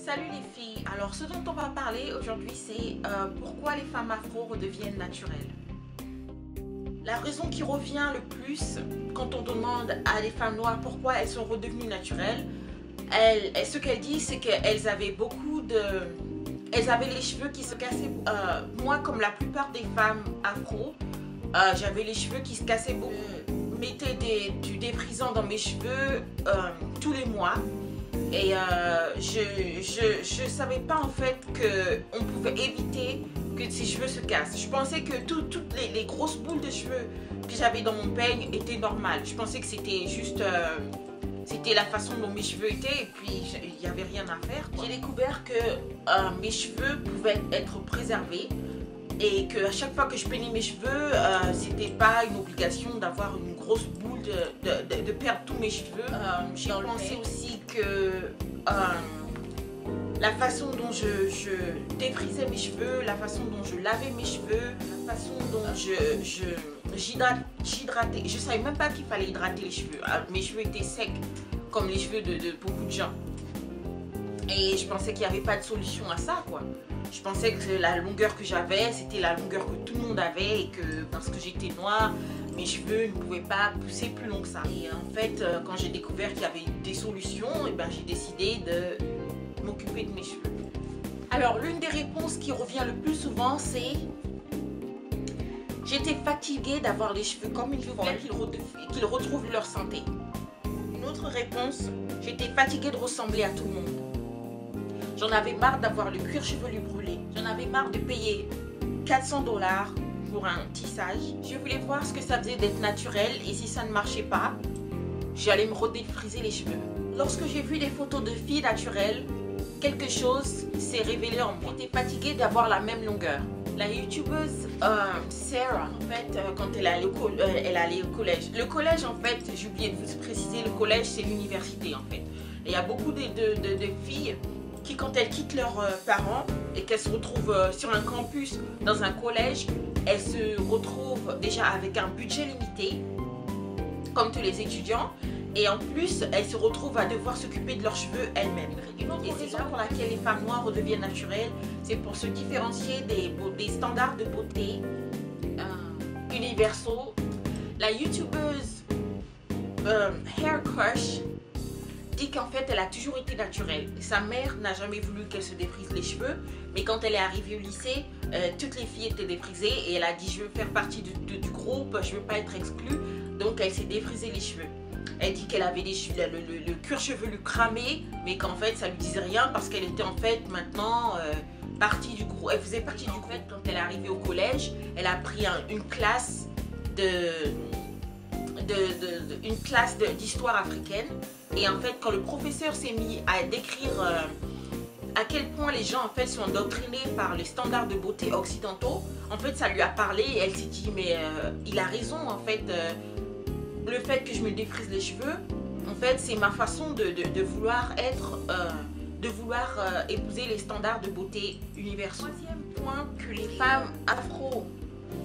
Salut les filles, alors ce dont on va parler aujourd'hui c'est pourquoi les femmes afro redeviennent naturelles. La raison qui revient le plus quand on demande à des femmes noires pourquoi elles sont redevenues naturelles, ce qu'elles disent c'est qu'elles avaient elles avaient les cheveux qui se cassaient. Moi comme la plupart des femmes afro, j'avais les cheveux qui se cassaient beaucoup. Je mettais du défrisant dans mes cheveux tous les mois. Et je savais pas en fait qu'on pouvait éviter que ces cheveux se cassent. Je pensais que toutes les grosses boules de cheveux que j'avais dans mon peigne étaient normales. Je pensais que c'était juste c'était la façon dont mes cheveux étaient et puis il n'y avait rien à faire. J'ai découvert que mes cheveux pouvaient être préservés et qu'à chaque fois que je peignais mes cheveux, c'était pas une obligation d'avoir une grosse boule, de perdre tous mes cheveux. J'ai pensé aussi que la façon dont je défrisais mes cheveux, la façon dont je lavais mes cheveux, la façon dont j'hydratais. Je savais même pas qu'il fallait hydrater les cheveux. Mes cheveux étaient secs comme les cheveux de beaucoup de gens. Et je pensais qu'il n'y avait pas de solution à ça, quoi. Je pensais que la longueur que j'avais, c'était la longueur que tout le monde avait et que parce que j'étais noire, mes cheveux ne pouvaient pas pousser plus long que ça. Et en fait, quand j'ai découvert qu'il y avait des solutions, et ben, j'ai décidé de m'occuper de mes cheveux. Alors, l'une des réponses qui revient le plus souvent, c'est j'étais fatiguée d'avoir les cheveux comme une folle, qu'ils retrouvent leur santé. Une autre réponse, j'étais fatiguée de ressembler à tout le monde. J'en avais marre d'avoir le cuir chevelu brûlé. J'en avais marre de payer 400 $ pour un tissage. Je voulais voir ce que ça faisait d'être naturel et si ça ne marchait pas, j'allais me redéfriser les cheveux. Lorsque j'ai vu des photos de filles naturelles, quelque chose s'est révélé en moi. J'étais fatiguée d'avoir la même longueur. La youtubeuse Sarah, en fait, quand elle allait au collège. Le collège, en fait, j'ai oublié de vous préciser, le collège, c'est l'université, en fait. Et il y a beaucoup de filles qui, quand elles quittent leurs parents et qu'elles se retrouvent sur un campus, dans un collège, elles se retrouvent déjà avec un budget limité, comme tous les étudiants, et en plus, elles se retrouvent à devoir s'occuper de leurs cheveux elles-mêmes. Une autre raison pour laquelle les femmes noires redeviennent naturelles, c'est pour se différencier des standards de beauté universaux. La youtubeuse Hair Crush dit qu'en fait elle a toujours été naturelle. Sa mère n'a jamais voulu qu'elle se défrise les cheveux, mais quand elle est arrivée au lycée, toutes les filles étaient défrisées et elle a dit je veux faire partie du groupe, je veux pas être exclue, donc elle s'est défrisé les cheveux. Elle dit qu'elle avait le cuir chevelu cramé, mais qu'en fait ça lui disait rien parce qu'elle était en fait maintenant partie du groupe. Elle faisait partie du groupe. Quand elle est arrivée au collège, elle a pris une classe d'histoire africaine. Et en fait, quand le professeur s'est mis à décrire à quel point les gens en fait sont endoctrinés par les standards de beauté occidentaux, en fait ça lui a parlé et elle s'est dit mais il a raison en fait. Le fait que je me défrise les cheveux, en fait c'est ma façon de vouloir épouser les standards de beauté universels. Troisième point que les femmes afro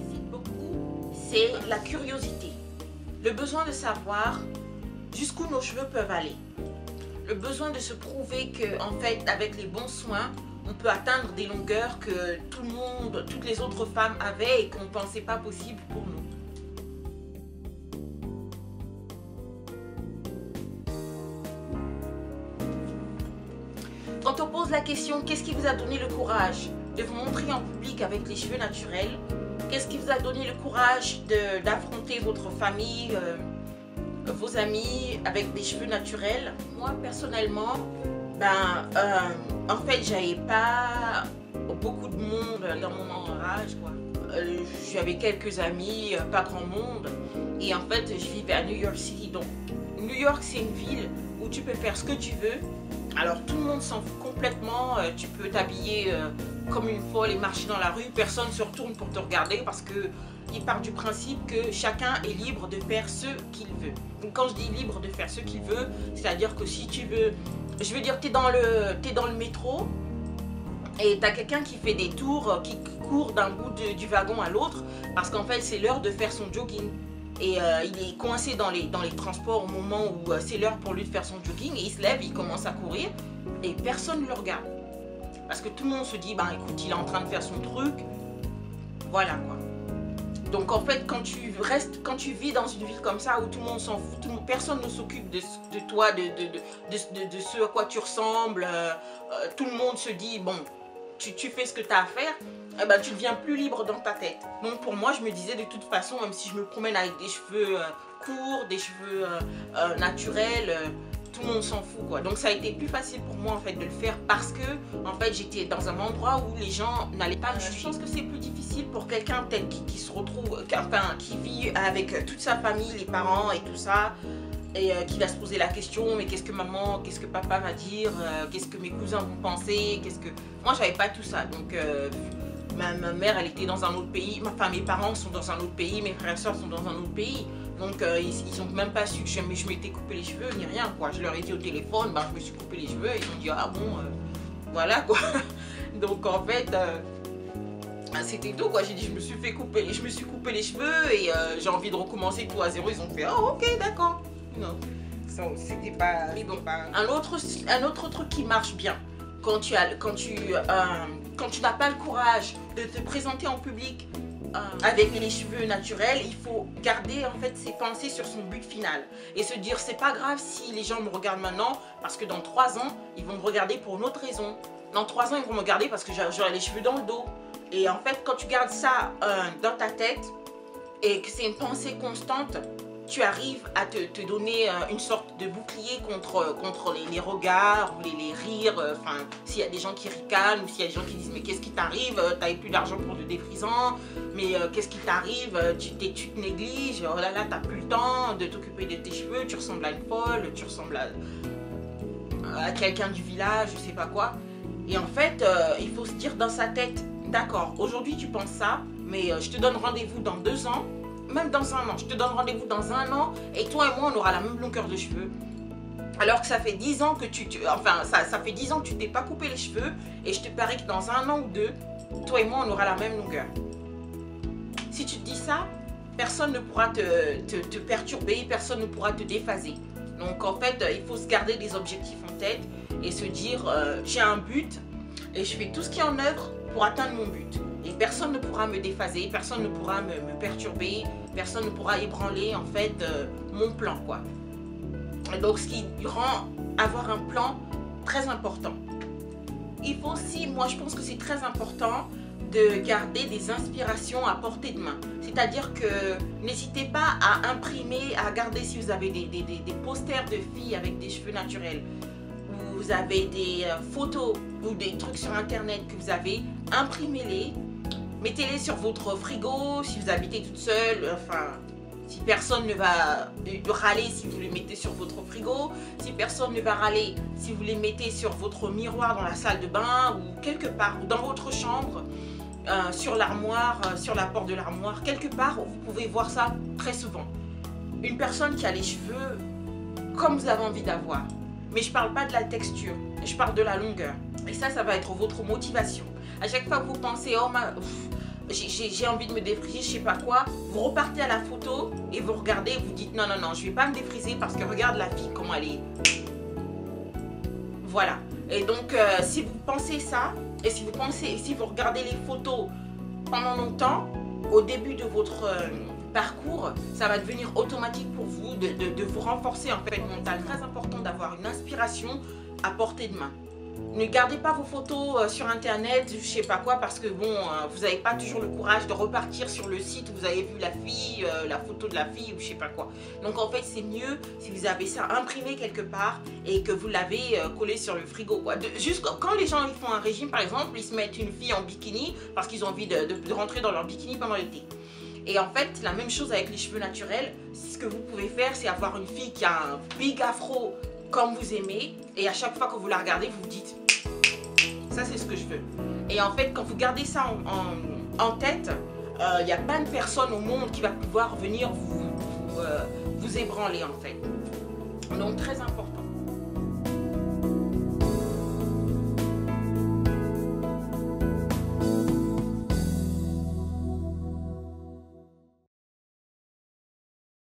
citent beaucoup, c'est la curiosité. Le besoin de savoir jusqu'où nos cheveux peuvent aller. Le besoin de se prouver que, en fait, avec les bons soins, on peut atteindre des longueurs que toutes les autres femmes avaient et qu'on ne pensait pas possible pour nous. Quand on pose la question, qu'est-ce qui vous a donné le courage de vous montrer en public avec les cheveux naturels? Qu'est-ce qui vous a donné le courage d'affronter votre famille, vos amis avec des cheveux naturels? Moi personnellement, en fait j'avais pas beaucoup de monde dans mon entourage, quoi. J'avais quelques amis, pas grand monde, et en fait je vivais à New York City. Donc New York c'est une ville où tu peux faire ce que tu veux. Alors tout le monde s'en fout complètement, tu peux t'habiller comme une folle et marcher dans la rue, personne ne se retourne pour te regarder parce qu'il part du principe que chacun est libre de faire ce qu'il veut. Donc quand je dis libre de faire ce qu'il veut, c'est-à-dire que si tu veux, je veux dire, t'es dans le métro et t'as quelqu'un qui fait des tours, qui court d'un bout du wagon à l'autre parce qu'en fait c'est l'heure de faire son jogging. Et il est coincé dans les transports au moment où c'est l'heure pour lui de faire son jogging et il se lève, il commence à courir et personne ne le regarde. Parce que tout le monde se dit, bah écoute, il est en train de faire son truc. Voilà quoi. Donc en fait, quand tu vis dans une ville comme ça où tout le monde s'en fout, personne ne s'occupe de toi, de ce à quoi tu ressembles, tout le monde se dit, bon, tu fais ce que tu as à faire, eh ben, tu deviens plus libre dans ta tête. Donc pour moi, je me disais de toute façon, même si je me promène avec des cheveux courts, des cheveux naturels, tout le monde s'en fout quoi. Donc ça a été plus facile pour moi en fait de le faire parce que en fait j'étais dans un endroit où les gens n'allaient pas me juger. Je pense que c'est plus difficile pour quelqu'un peut-être qui se retrouve, qui vit avec toute sa famille, les parents et tout ça, et qui va se poser la question, mais qu'est-ce que maman, qu'est-ce que papa va dire, qu'est-ce que mes cousins vont penser, moi j'avais pas tout ça. Donc ma mère elle était dans un autre pays, enfin mes parents sont dans un autre pays, mes frères et soeurs sont dans un autre pays. Donc ils n'ont même pas su que je m'étais coupé les cheveux ni rien quoi. Je leur ai dit au téléphone, ben, je me suis coupé les cheveux et ils ont dit ah bon voilà quoi. Donc en fait c'était tout quoi. J'ai dit je me suis coupé les cheveux et j'ai envie de recommencer tout à zéro. Ils ont fait oh ok d'accord. Non, c'était pas. Mais bon, un autre truc qui marche bien quand tu n'as pas le courage de te présenter en public avec les cheveux naturels, il faut garder en fait ses pensées sur son but final et se dire c'est pas grave si les gens me regardent maintenant parce que dans 3 ans ils vont me regarder pour une autre raison. Dans 3 ans ils vont me regarder parce que j'aurai les cheveux dans le dos. Et en fait quand tu gardes ça dans ta tête et que c'est une pensée constante, tu arrives à te donner une sorte de bouclier contre les regards ou les rires, enfin s'il y a des gens qui ricanent ou s'il y a des gens qui disent mais qu'est-ce qui t'arrive, t'avais plus d'argent pour le défrisant, mais qu'est-ce qui t'arrive, tu te négliges, oh là là t'as plus le temps de t'occuper de tes cheveux, tu ressembles à une folle, tu ressembles à quelqu'un du village, je sais pas quoi. Et en fait il faut se dire dans sa tête, d'accord, aujourd'hui tu penses ça, mais je te donne rendez-vous dans 2 ans. Même dans 1 an, je te donne rendez-vous dans 1 an et toi et moi on aura la même longueur de cheveux. Alors que ça fait 10 ans que ça fait 10 ans que tu t'es pas coupé les cheveux et je te parie que dans 1 an ou 2, toi et moi on aura la même longueur. Si tu te dis ça, personne ne pourra te perturber, personne ne pourra te déphaser. Donc en fait, il faut se garder des objectifs en tête et se dire j'ai un but et je fais tout ce qui est en œuvre pour atteindre mon but. Et personne ne pourra me déphaser, personne ne pourra me perturber, personne ne pourra ébranler en fait mon plan quoi. Et donc ce qui rend avoir un plan très important. Il faut aussi, moi je pense que c'est très important de garder des inspirations à portée de main. C'est-à-dire que n'hésitez pas à imprimer, à garder si vous avez des posters de filles avec des cheveux naturels, ou vous avez des photos ou des trucs sur internet que vous avez, imprimez-les. Mettez-les sur votre frigo si vous habitez toute seule, enfin, si personne ne va râler si vous les mettez sur votre frigo, si personne ne va râler si vous les mettez sur votre miroir dans la salle de bain ou quelque part, ou dans votre chambre, sur l'armoire, sur la porte de l'armoire, quelque part où vous pouvez voir ça très souvent. Une personne qui a les cheveux comme vous avez envie d'avoir, mais je ne parle pas de la texture, je parle de la longueur. Et ça va être votre motivation. À chaque fois que vous pensez, oh j'ai envie de me défriser, je sais pas quoi, vous repartez à la photo et vous regardez et vous dites non, non, non, je vais pas me défriser parce que regarde la fille, comment elle est. Voilà. Et donc, si vous pensez ça, et si vous regardez les photos pendant longtemps, au début de votre parcours, ça va devenir automatique pour vous de vous renforcer en fait mental. Très important d'avoir une inspiration à portée de main. Ne gardez pas vos photos sur internet, je sais pas quoi, parce que bon, vous n'avez pas toujours le courage de repartir sur le site où vous avez vu la fille, la photo de la fille ou je sais pas quoi. Donc en fait c'est mieux si vous avez ça imprimé quelque part et que vous l'avez collé sur le frigo quoi. Juste quand les gens ils font un régime par exemple, ils se mettent une fille en bikini parce qu'ils ont envie de rentrer dans leur bikini pendant l'été. Et en fait la même chose avec les cheveux naturels, ce que vous pouvez faire c'est avoir une fille qui a un big afro comme vous aimez et à chaque fois que vous la regardez vous vous dites ça c'est ce que je veux. Et en fait quand vous gardez ça en tête, il n'y a pas une personne au monde qui va pouvoir venir vous ébranler en fait. Donc très important.